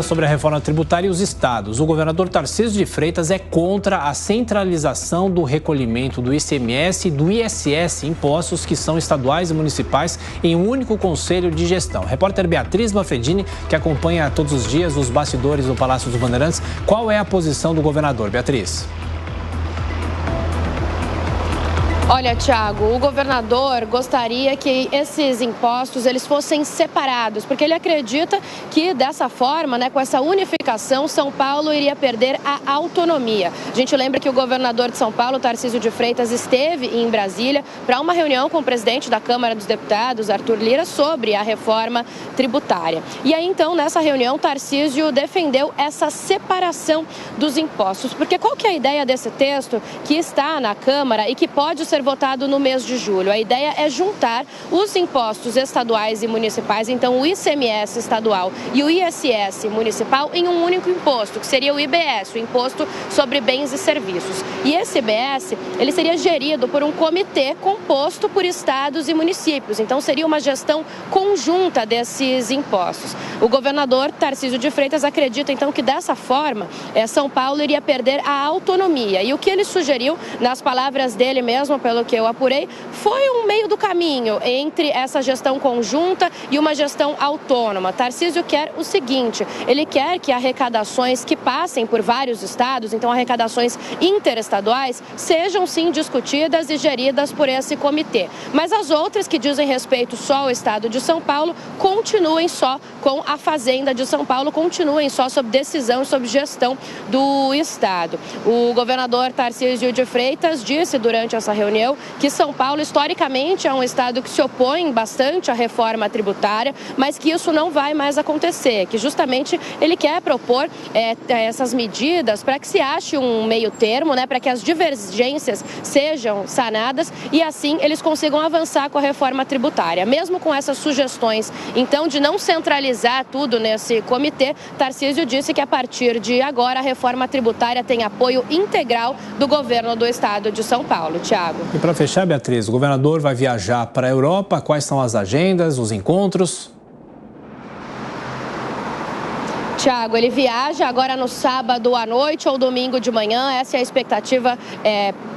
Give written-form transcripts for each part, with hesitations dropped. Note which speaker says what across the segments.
Speaker 1: Sobre a reforma tributária e os estados. O governador Tarcísio de Freitas é contra a centralização do recolhimento do ICMS e do ISS, impostos que são estaduais e municipais, em um único conselho de gestão. Repórter Beatriz Manfredini, que acompanha todos os dias os bastidores do Palácio dos Bandeirantes. Qual é a posição do governador, Beatriz?
Speaker 2: Olha, Thiago, o governador gostaria que esses impostos eles fossem separados, porque ele acredita que dessa forma, com essa unificação, São Paulo iria perder a autonomia. A gente lembra que o governador de São Paulo, Tarcísio de Freitas, esteve em Brasília para uma reunião com o presidente da Câmara dos Deputados, Arthur Lira, sobre a reforma tributária. E aí, então, nessa reunião, Tarcísio defendeu essa separação dos impostos, porque qual que é a ideia desse texto que está na Câmara e que pode ser votado no mês de julho? A ideia é juntar os impostos estaduais e municipais, então o ICMS estadual e o ISS municipal, em um único imposto, que seria o IBS, o Imposto sobre Bens e Serviços. E esse IBS, ele seria gerido por um comitê composto por estados e municípios, então seria uma gestão conjunta desses impostos. O governador Tarcísio de Freitas acredita, então, que dessa forma, São Paulo iria perder a autonomia. E o que ele sugeriu, nas palavras dele mesmo, pelo que eu apurei, foi um meio do caminho entre essa gestão conjunta e uma gestão autônoma. Tarcísio quer o seguinte: ele quer que arrecadações que passem por vários estados, então arrecadações interestaduais, sejam sim discutidas e geridas por esse comitê. Mas as outras que dizem respeito só ao estado de São Paulo, continuem só com a Fazenda de São Paulo, continuem só sob decisão e sob gestão do estado. O governador Tarcísio de Freitas disse durante essa reunião que São Paulo, historicamente, é um estado que se opõe bastante à reforma tributária, mas que isso não vai mais acontecer, que justamente ele quer propor essas medidas para que se ache um meio termo, para que as divergências sejam sanadas e assim eles consigam avançar com a reforma tributária. Mesmo com essas sugestões, então, de não centralizar tudo nesse comitê, Tarcísio disse que a partir de agora a reforma tributária tem apoio integral do governo do estado de São Paulo. Thiago.
Speaker 1: E para fechar, Beatriz, o governador vai viajar para a Europa. Quais são as agendas, os encontros?
Speaker 2: Thiago, ele viaja agora no sábado à noite ou domingo de manhã, essa é a expectativa,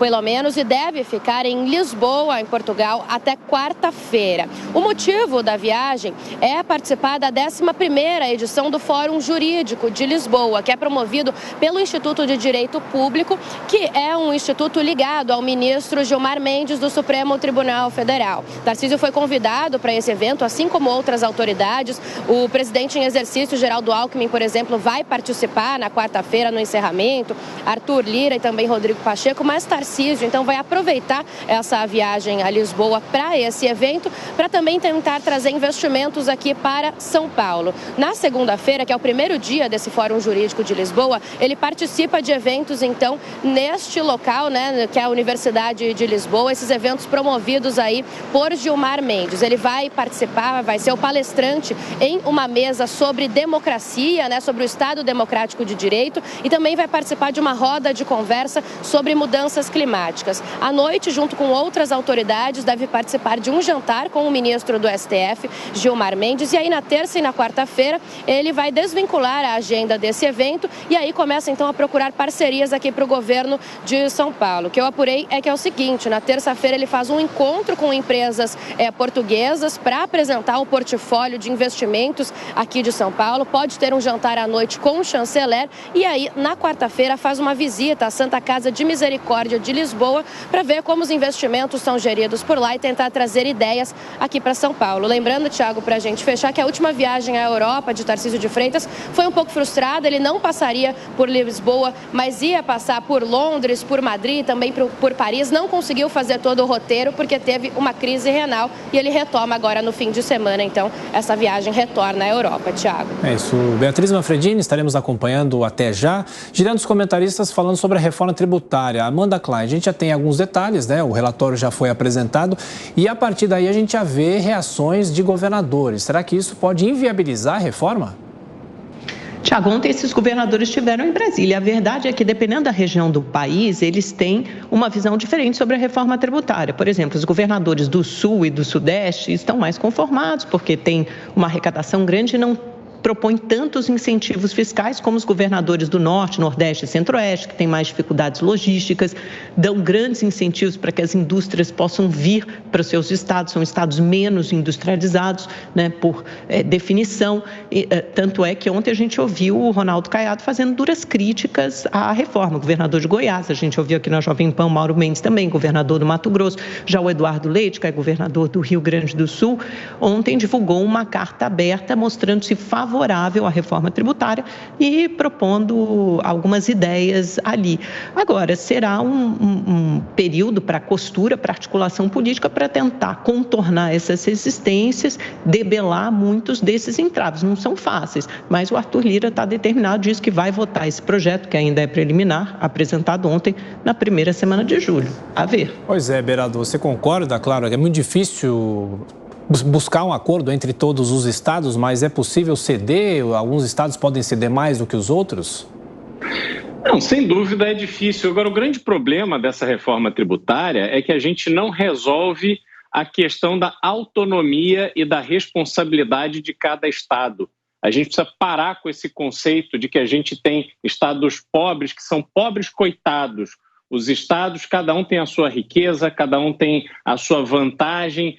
Speaker 2: pelo menos, e deve ficar em Lisboa, em Portugal, até quarta-feira. O motivo da viagem é participar da 11ª edição do Fórum Jurídico de Lisboa, que é promovido pelo Instituto de Direito Público, que é um instituto ligado ao ministro Gilmar Mendes, do Supremo Tribunal Federal. Tarcísio foi convidado para esse evento, assim como outras autoridades. O presidente em exercício, Geraldo Alckmin, por exemplo, vai participar na quarta-feira no encerramento, Arthur Lira e também Rodrigo Pacheco, mas Tarcísio, então, vai aproveitar essa viagem a Lisboa para esse evento, para também tentar trazer investimentos aqui para São Paulo. Na segunda-feira, que é o primeiro dia desse Fórum Jurídico de Lisboa, ele participa de eventos, então, neste local, que é a Universidade de Lisboa, esses eventos promovidos aí por Gilmar Mendes. Ele vai participar, vai ser o palestrante em uma mesa sobre democracia, sobre o Estado Democrático de Direito, e também vai participar de uma roda de conversa sobre mudanças climáticas. À noite, junto com outras autoridades, deve participar de um jantar com o ministro do STF, Gilmar Mendes, e aí na terça e na quarta-feira ele vai desvincular a agenda desse evento e aí começa então a procurar parcerias aqui para o governo de São Paulo. O que eu apurei é que é o seguinte: na terça-feira ele faz um encontro com empresas portuguesas para apresentar o portfólio de investimentos aqui de São Paulo, pode ter um jantar à noite com o chanceler e aí na quarta-feira faz uma visita à Santa Casa de Misericórdia de Lisboa para ver como os investimentos são geridos por lá e tentar trazer ideias aqui para São Paulo. Lembrando, Thiago, para a gente fechar, que a última viagem à Europa de Tarcísio de Freitas foi um pouco frustrada. Ele não passaria por Lisboa, mas ia passar por Londres, por Madrid, também por Paris. Não conseguiu fazer todo o roteiro porque teve uma crise renal e ele retoma agora no fim de semana. Então, essa viagem retorna à Europa, Thiago.
Speaker 1: É isso, Beatriz Manfredini, estaremos acompanhando até já. Girando os comentaristas falando sobre a reforma tributária. Amanda Klein, a gente já tem alguns detalhes, o relatório já foi apresentado e a partir daí a gente já vê reações de governadores. Será que isso pode inviabilizar a reforma?
Speaker 3: Tiago, ontem esses governadores estiveram em Brasília. A verdade é que, dependendo da região do país, eles têm uma visão diferente sobre a reforma tributária. Por exemplo, os governadores do Sul e do Sudeste estão mais conformados, porque tem uma arrecadação grande e não propõe tantos incentivos fiscais como os governadores do Norte, Nordeste e Centro-Oeste, que têm mais dificuldades logísticas, dão grandes incentivos para que as indústrias possam vir para os seus estados, são estados menos industrializados, né, por definição. Tanto é que ontem a gente ouviu o Ronaldo Caiado fazendo duras críticas à reforma, o governador de Goiás, a gente ouviu aqui na Jovem Pan, Mauro Mendes também, governador do Mato Grosso, já o Eduardo Leite, que é governador do Rio Grande do Sul, ontem divulgou uma carta aberta mostrando-se favorável à reforma tributária e propondo algumas ideias ali. Agora, será um período para costura, para articulação política, para tentar contornar essas resistências, debelar muitos desses entraves. Não são fáceis, mas o Arthur Lira está determinado, diz que vai votar esse projeto, que ainda é preliminar, apresentado ontem, na primeira semana de julho. A ver.
Speaker 1: Pois é, Beraldo, você concorda? Claro, é muito difícil buscar um acordo entre todos os estados, mas é possível ceder? Alguns estados podem ceder mais do que os outros?
Speaker 4: Não, sem dúvida é difícil. Agora, o grande problema dessa reforma tributária é que a gente não resolve a questão da autonomia e da responsabilidade de cada estado. A gente precisa parar com esse conceito de que a gente tem estados pobres que são pobres coitados. Os estados, cada um tem a sua riqueza, cada um tem a sua vantagem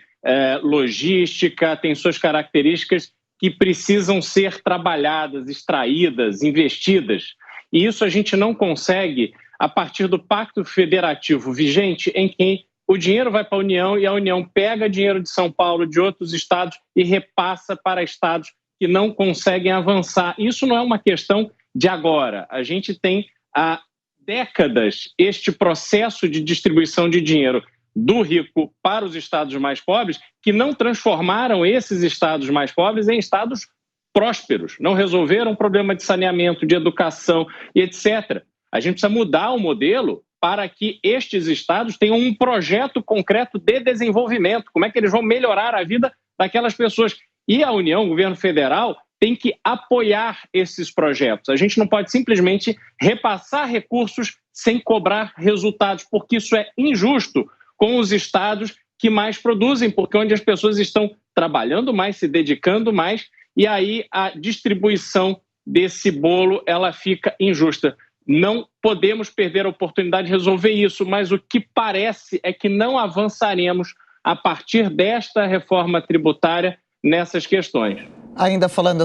Speaker 4: logística, tem suas características que precisam ser trabalhadas, extraídas, investidas. E isso a gente não consegue a partir do pacto federativo vigente, em que o dinheiro vai para a União e a União pega dinheiro de São Paulo, de outros estados e repassa para estados que não conseguem avançar. Isso não é uma questão de agora. A gente tem há décadas este processo de distribuição de dinheiro do rico para os estados mais pobres, que não transformaram esses estados mais pobres em estados prósperos, não resolveram o problema de saneamento, de educação e etc. A gente precisa mudar o modelo para que estes estados tenham um projeto concreto de desenvolvimento. Como é que eles vão melhorar a vida daquelas pessoas? E a União, o governo federal, tem que apoiar esses projetos. A gente não pode simplesmente repassar recursos sem cobrar resultados, porque isso é injusto com os estados que mais produzem, porque onde as pessoas estão trabalhando mais, se dedicando mais, e aí a distribuição desse bolo ela fica injusta. Não podemos perder a oportunidade de resolver isso, mas o que parece é que não avançaremos a partir desta reforma tributária nessas questões.
Speaker 5: Ainda falando